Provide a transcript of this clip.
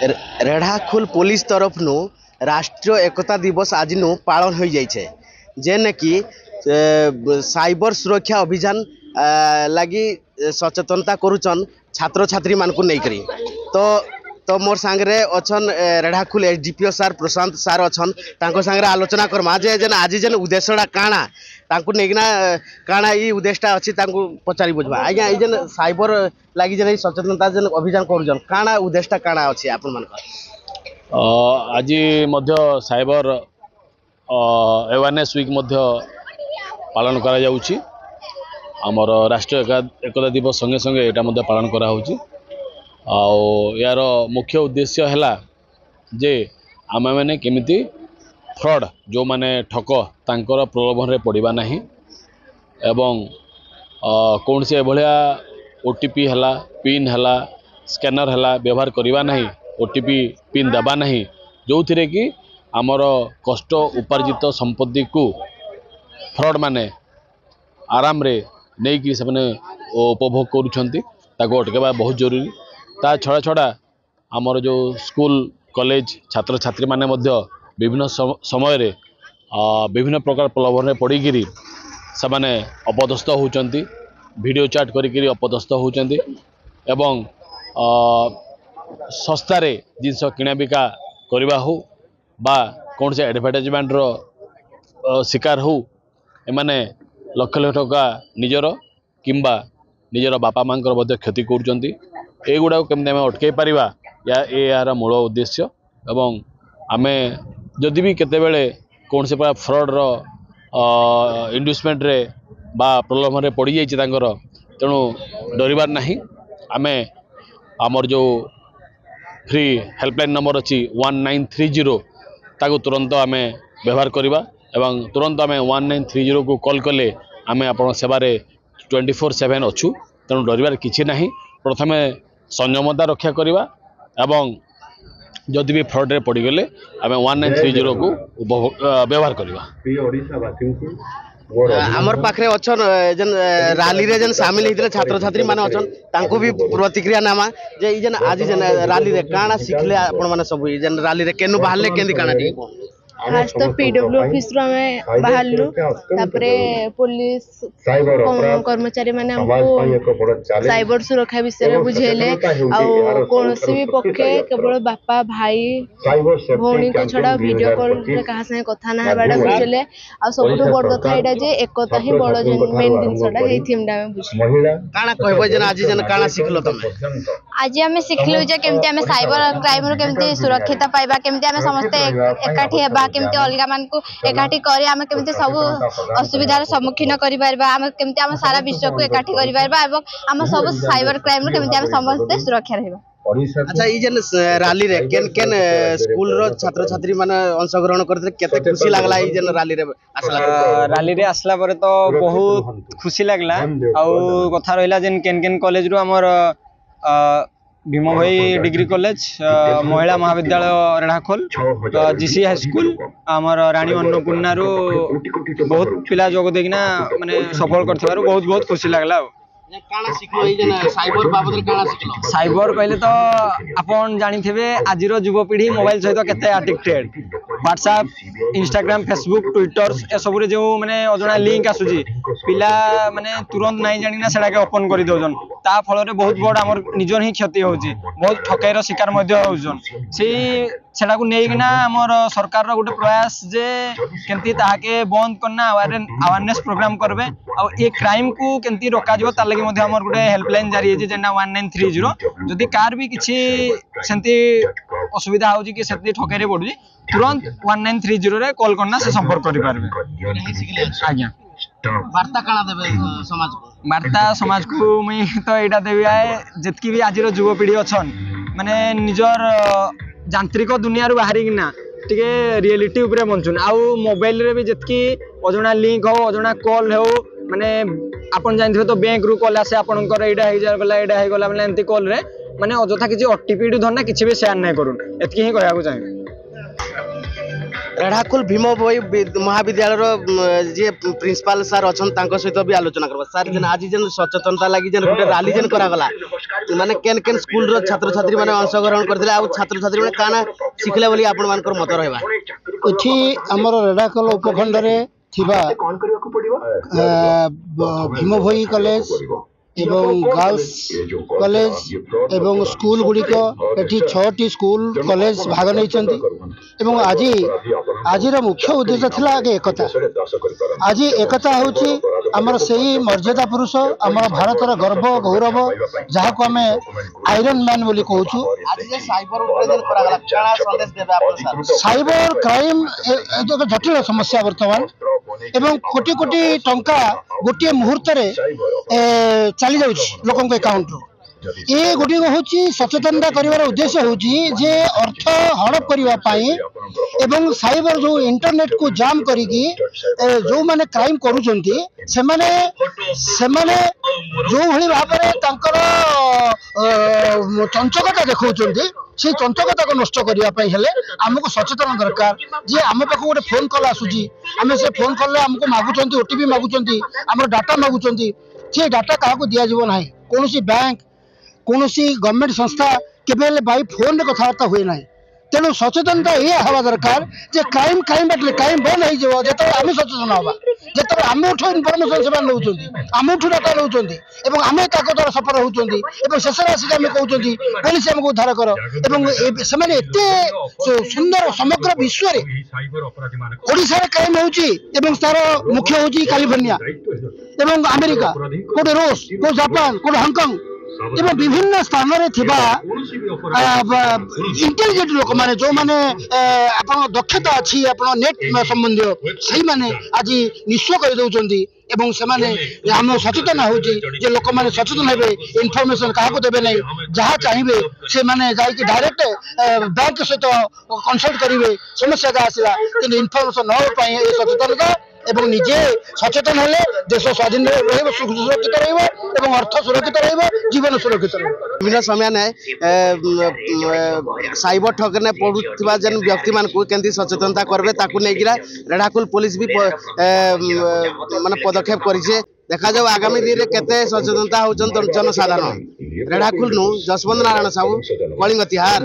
Redhakhol police तरफ नु राष्ट्रीय एकता दिवस आज नु पालन हो जाइए जेने कि साइबर सुरक्षा अभियान लगी सचेतनता करुचन छात्र छात्री मान को नहीं तो तो मोर सांगरे अछन रेढ़ाखोल एसडीपीओ सार प्रशांत सार अछन तांको सांगरे आलोचना करमा जे जन आज जन उद्देश्यटा काना तांको नेगिना काना ई उद्देश्यटा अछि तांको पचारि बुझबा आज्ञा ई जन साइबर लागि जन सचेतनता जन अभियान करूजन काना उद्देश्यटा काना अछि आपन मान आज मध्य साइबर अवेयरनेस वीक मध्य पालन करा जाउछि आमर राष्ट्रीय एकता दिवस संगे संगे एटा मध्य पालन करा होछि यार मुख्य उद्देश्य है जे आम मैंने केमिति फ्रॉड जो माने ठक तांकर प्रलोभन पड़ा ना एवं कौन से भाया ओटीपी है पिन है स्कैनर है व्यवहार करवा ना ओटीपी पिन देवा ना जो थे कि आमर कष्ट उपार्जित संपत्ति को फ्रॉड माने आराम रे नहीं कि से उपभोग करुँच अटकेबा बहुत जरूरी ता छड़ा छड़ा आमर जो स्कूल कॉलेज छात्र छात्री माने मध्य विभिन्न समय रे विभिन्न प्रकार प्रलोभन पड़ीकि से अपदस्थ होती वीडियो चैट करी अपदस्थ होती एवं सस्तारे जिनस किଣା बिका करवा हो बा कौन से एडवर्टाइजमेंट रो शिकार हो एमाने लक्ष लक्ष टका निजर किंबा निजर बापा माँ क्षति कर एगुड़ा केमती आम अटकई पार यार मूल उद्देश्य एवं आमे जदि भी केतेबेले कौन से फ्रॉड रो इंडुसमेंट रे बा प्रलोभन रे पड़ी जाइए तेणु डरबार नहीं आमे आमर जो फ्री हेल्पलाइन नंबर अच्छी 1930 ताकू तुरंत आमे व्यवहार करवा एवं तुरंत आमे 1930 को कॉल कले आमे आपण सेवारे 24/7 अच्छू तेणु डरबार किसी ना प्रथमे संयमता रक्षा करवा एवं जदि भी फ्रॉड रे पड़गले आम 1930 को व्यवहार करवा आमर पाखरे अच्छन जन रैली रे जन शामिल होते छात्र छात्री माने अच्छन तांको भी प्रतिक्रिया नामा जे जन आज जन रैली रे काना सिखले आपण माने सब जन रैली रे केनु बाहरले केंदी काना टी आज तो पीडब्ल्यू ऑफिस रो में बाहरलु तापरे पुलिस कर्मचारी माने हमको साइबर सुरक्षा विषय में बुझेले आ कोनोसी भी पक्षे केवल बापा भाई भौणी को छडा वीडियो कॉल रे कहा संगे कथा ना हेबाडा बुझेले आ सबटु बड़ कथा एटा जे एकता ही बड़ मेन जिनसडा हे थीमडा में बुझले काना कहबो जन आज जन काना सिखलो तुम आज हमें सिखलु जे केमते हमें साइबर क्राइम रो केमते सुरक्षित पाइबा केमते हमें समस्त एकाठी हेबा केमते अलगा मान को एकाठी करी आम केमते सब असुविधार सम्मुखीन करि परबा आम केमते आम सारा विश्व को एकाठी करि परबा एवं आम सब साइबर क्राइम रो केमते आम समस्त सुरक्षा रहबा। अच्छा ई जन रैली रे केन केन स्कूल रो छात्र छात्री माने अंशग्रहण करते केते खुशी लागला ई जन रैली रे आसला परे तो बहुत खुशी लागला आ कथा रहला जन केन केन कॉलेज रो हमर भीम भाई डिग्री कॉलेज महिला महाविद्यालय रेढ़ाखोल जीसी हाई स्कूल आमर रानी अन्नपूर्णा रो बहुत पिला जोग देना माने सफल करथिबारु बहुत बहुत खुशी लागला। काना सिखलो ई जन साइबर बाबद रे काना सिखलो साइबर कहले तो आपन जानि थेबे आजिरो युवपीढ़ी मोबाइल सहित केते addicted WhatsApp Instagram Facebook Twitter ए सब रे जो माने अजणा लिंक आसुजी पिला माने तुरंत नाही जानि ना सेडा के ओपन करि दोजन ता फल रे बहुत बड़ हमर निजर ही क्षति होउची बहुत ठकाईर शिकार मध्य होउजन सेडा को नेई ना हमर सरकार रो गुटे प्रयास जे केंती ताहाके बंद करना अवेयरनेस प्रोग्राम करबे आ ए क्राइम को केंती रोका जबो ता लगी मध्ये हमर गुटे हेल्पलाइन जारी है जेना 1930 जदि कार भी किछि सेंती असुविधा होउची कि सेंती ठकाई रे पडुची तुरंत 1930 रे कॉल करना से संपर्क करि पारबे। आज्ञा वार्ता काना देबे समाज को मुई तो एटा देबी आए जतकी भी आजिर युवपीढ़ी अछन माने निजर यांत्रिक दुनिया रु बाहरी किना टिके रियलिटी ऊपर बंचुन आउ मोबाइल रे भी जतकी अजणा लिंक हो अजणा कॉल हो माने आपन जानथिबे तो बैंक रु कॉल आसे आपनकर एटा हे जा गला एटा हे गला माने एंती कॉल रे माने अजथा किछि ओटीपी धरना किछि भी शेयर नै करूं एतकी ही कहया को चाहे। रेढ़ाकुल भीम भोई महाविद्यालय जी प्रिंसिपाल सार अच्छा सहित भी आलोचना करवा सार जेन आज जेन सचेतनता लगी जेन गोटे रैली जेन करागला माने केन केन स्कूल रो छात्र छात्री माने अंशग्रहण करथिले आ छात्र छात्री माने काना शिखले बोली आपण मानकर मत रहबा एठी हमर रेढ़ाकुल उपखंड रे थिबा भीम भोई कॉलेज एवं गर्ल्स कॉलेज एवं स्कूल गुड़िक एटी 6टी स्कूल कॉलेज भाग नहीं आज मुख्य उद्देश्य थिला आगे एकता आज एकता होची हमर सही मर्यादा पुरुष हमर भारतर गर्व गौरव जहाँ को आमे आयरन मैन बोली कहूछु आज जे साइबर उपरेजन करागला काना संदेश देबे आपण सार साइबर क्राइम एक जटिल समस्या वर्तमान एवं कोटी कोटी टंका गोटे मुहूर्त चली जाउछि लोकन अकाउंट ये गोटे हूँ सचेतनता कर उद्देश्य हूँ जे अर्थ हड़प करने एवं साइबर जो इंटरनेट को जाम करिकी जो माने क्राइम करुचंती सेमाने जो भली भाव चंचकता देखौचंती से चंचकता को नष्ट करने आमको सचेतन दरकार जे आम पाख गोटे फोन कॉल आसूची आम से फोन कॉल आमको मागुंट ओटीपी मागुंट आम डाटा मागुंट से डाटा क्या दिज्व ना कौन बैंक कौन गवर्नमेंट संस्था केवल बाई फोन कथबार्ता हुए ना तेणु सचेतनता ये हवा दरकार जे क्राइम क्राइम बाटले क्राइम बंद हो जो आम सचेतन हवा जो आम इनफर्मेशन से नौकरी आम डाटा नौकरी आम द्वारा सफर होती शेष आसिक आम कहते पुलिस आमको उद्धार कर सुंदर समग्र विश्व ओडिशा क्राइम हो तार मुख्य हूँ कैलिफोर्निया एवं अमेरिका कोटे रूस को जापान कोटे हांगकांग एवं विभिन्न स्थान इंटेलिजेंट लोक माने जो माने आपण दक्षता अच्छी आपण नेट संबंधी सही माने आज निश्चय कर दउचंदी एवं से माने हम सचेतन होची जे लोक माने सचेतन हेबे इनफॉरमेशन काहा को देबे नै जहाँ चाहिए से माने जाई कि डायरेक्ट बैंक सहित कंसल्ट करिवे समस्या का आसीला कि इनफॉरमेशन न हो पाए ए सचेतनता एवं निजे सचेतन हेले देश स्वाधीन रहिबो सुरक्षित रहिबो एवं अर्थ सुरक्षित रहिबो जीवन सुरक्षित रहिबो विभिन्न समय ने साइबर ठगने पड़ुवा जेन व्यक्ति मान को केंती सचेतनता करबे ताकू नेगिरा रेढ़ाकुल पुलिस भी माने पदक्षेप करिसे देखा जाऊ आगामी दिन केते सचेतनता होचन जनसाधारण रेढ़ाकुल नु जसवंत नारायण साहू कलिंग तिहार।